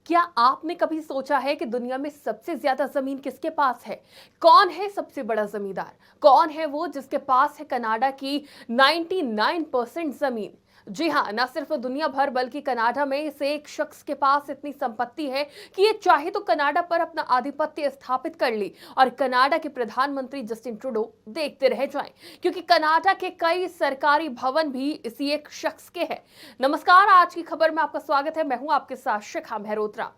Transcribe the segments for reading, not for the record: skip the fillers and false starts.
क्या आपने कभी सोचा है कि दुनिया में सबसे ज्यादा जमीन किसके पास है? कौन है सबसे बड़ा जमींदार? कौन है वो जिसके पास है कनाडा की 99% जमीन? जी हाँ, न सिर्फ दुनिया भर बल्कि कनाडा में से एक शख्स के पास इतनी संपत्ति है कि ये चाहे तो कनाडा पर अपना आधिपत्य स्थापित कर ली और कनाडा के प्रधानमंत्री जस्टिन ट्रूडो देखते रह जाएं, क्योंकि कनाडा के कई सरकारी भवन भी इसी एक शख्स के हैं। नमस्कार, आज की खबर में आपका स्वागत है। मैं हूं आपके साथ शिखा मेहरोत्रा।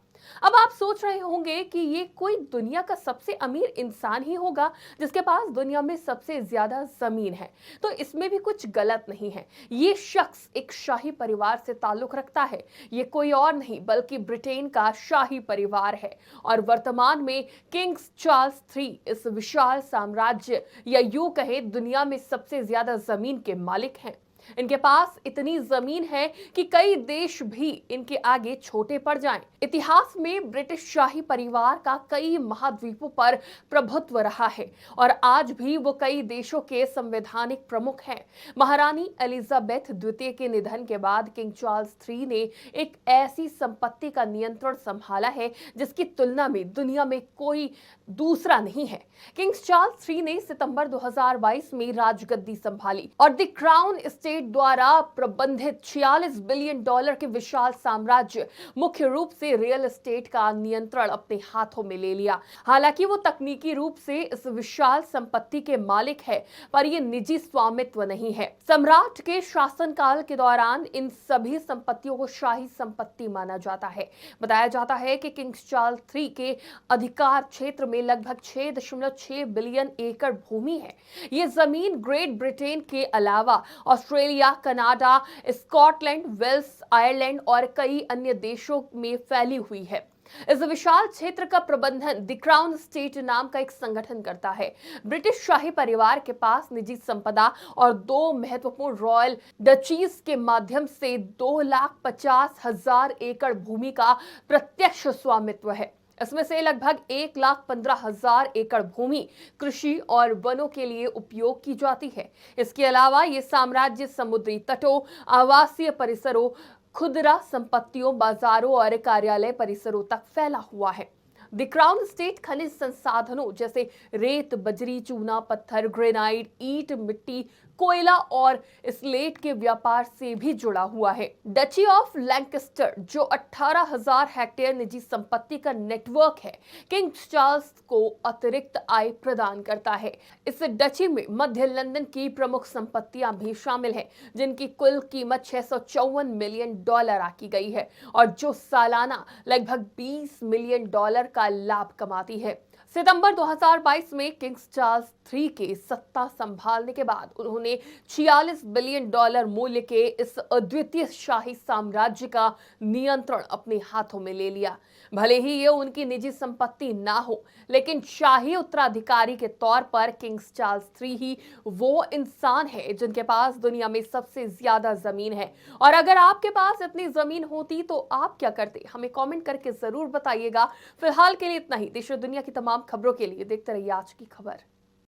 अब आप सोच रहे होंगे कि ये कोई दुनिया का सबसे अमीर इंसान ही होगा जिसके पास दुनिया में सबसे ज्यादा जमीन है। तो इसमें भी कुछ गलत नहीं है। ये शख्स एक शाही परिवार से ताल्लुक रखता है। ये कोई और नहीं बल्कि ब्रिटेन का शाही परिवार है और वर्तमान में किंग्स चार्ल्स थ्री इस विशाल साम्राज्य या यूं कहे दुनिया में सबसे ज्यादा जमीन के मालिक हैं। इनके पास इतनी जमीन है कि कई देश भी इनके आगे छोटे पड़ जाएं। इतिहास में ब्रिटिश शाही परिवार का कई महाद्वीपों पर प्रभुत्व रहा है और आज भी वो कई देशों के संवैधानिक प्रमुख हैं। महारानी एलिजाबेथ द्वितीय के निधन के बाद किंग चार्ल्स थ्री ने एक ऐसी संपत्ति का नियंत्रण संभाला है जिसकी तुलना में दुनिया में कोई दूसरा नहीं है। किंग्स चार्ल्स थ्री ने सितंबर 2022 में राजगद्दी संभाली और द क्राउन स्टेट द्वारा प्रबंधित $46 बिलियन के विशाल साम्राज्य, मुख्य रूप से रियल एस्टेट का नियंत्रण अपने हाथों में ले लिया। हालांकि वो तकनीकी रूप से इस विशाल संपत्ति के मालिक है, पर ये निजी स्वामित्व नहीं है। सम्राट के शासनकाल के दौरान इन सभी संपत्तियों को शाही संपत्ति माना जाता है। बताया जाता है कि किंग्स चार्ल्स थ्री के अधिकार क्षेत्र में लगभग 6.6 बिलियन एकड़ भूमि है। ये जमीन ग्रेट ब्रिटेन के अलावा Australia, Canada, Scotland, Wales, Ireland और कई अन्य देशों में फैली हुई है। इस विशाल क्षेत्र का प्रबंधन द क्राउन स्टेट नाम का एक संगठन करता है। ब्रिटिश शाही परिवार के पास निजी संपदा और दो महत्वपूर्ण रॉयल डचीज के माध्यम से 2,50,000 एकड़ भूमि का प्रत्यक्ष स्वामित्व है। इसमें से लगभग 1,15,000 एकड़ भूमि कृषि और वनों के लिए उपयोग की जाती है। इसके अलावा ये साम्राज्य समुद्री तटों, आवासीय परिसरों, खुदरा संपत्तियों, बाजारों और कार्यालय परिसरों तक फैला हुआ है। द क्राउन स्टेट खनिज संसाधनों जैसे रेत, बजरी, चूना, पत्थर, ग्रेनाइट, ईंट, मिट्टी, कोयला और स्लेट के व्यापार से भी जुड़ा हुआ है। डची ऑफ लैंकेस्टर जो 18,000 हेक्टेयर निजी संपत्ति का नेटवर्क है, किंग चार्ल्स को अतिरिक्त आय प्रदान करता है। इस डची में मध्य लंदन की प्रमुख संपत्तियां भी शामिल हैं, जिनकी कुल कीमत $654 मिलियन आकी गई है और जो सालाना लगभग $20 मिलियन का लाभ कमाती है। सितंबर 2022 में किंग्स चार्ल्स थ्री के सत्ता संभालने के बाद उन्होंने $46 बिलियन मूल्य के इस अद्वितीय शाही साम्राज्य का नियंत्रण अपने हाथों में ले लिया। भले ही ये उनकी निजी संपत्ति ना हो, लेकिन शाही उत्तराधिकारी के तौर पर किंग्स चार्ल्स थ्री ही वो इंसान है जिनके पास दुनिया में सबसे ज्यादा जमीन है। और अगर आपके पास इतनी जमीन होती तो आप क्या करते? हमें कमेंट करके जरूर बताइएगा। फिलहाल के लिए इतना ही। देश और दुनिया की तमाम खबरों के लिए देखते रहिए आज की खबर।